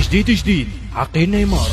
جديد عقيل نيمار.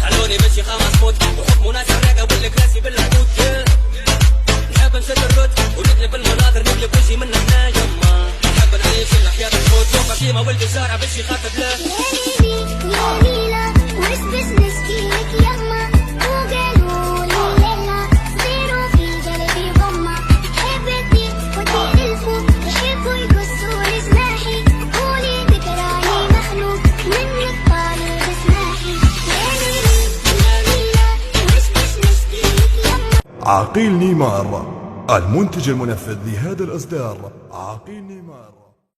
خلوني ماشي خمس موت وحكم ناس الراقة والكراسي بالعقود. نحب نشد الرد ونقلب المناظر نقلب وجهي من هنا يما. نحب نعيش الحياة الموت شوفها كيما ولد الشارع باش يخاطب له. يا ليلى واسبس مسكينك يما وقالوا لي ليلى صيروا في قلبي غمة. حبتي ودي الفوق يحبوا يقصوا لجناحي قولي ذكراني مخلوق منك طالب اسماحي. يا ليلى واسبس مسكينك يما. عقيل نيمار، المنتج المنفذ لهذا الإصدار. عقيل نيمار.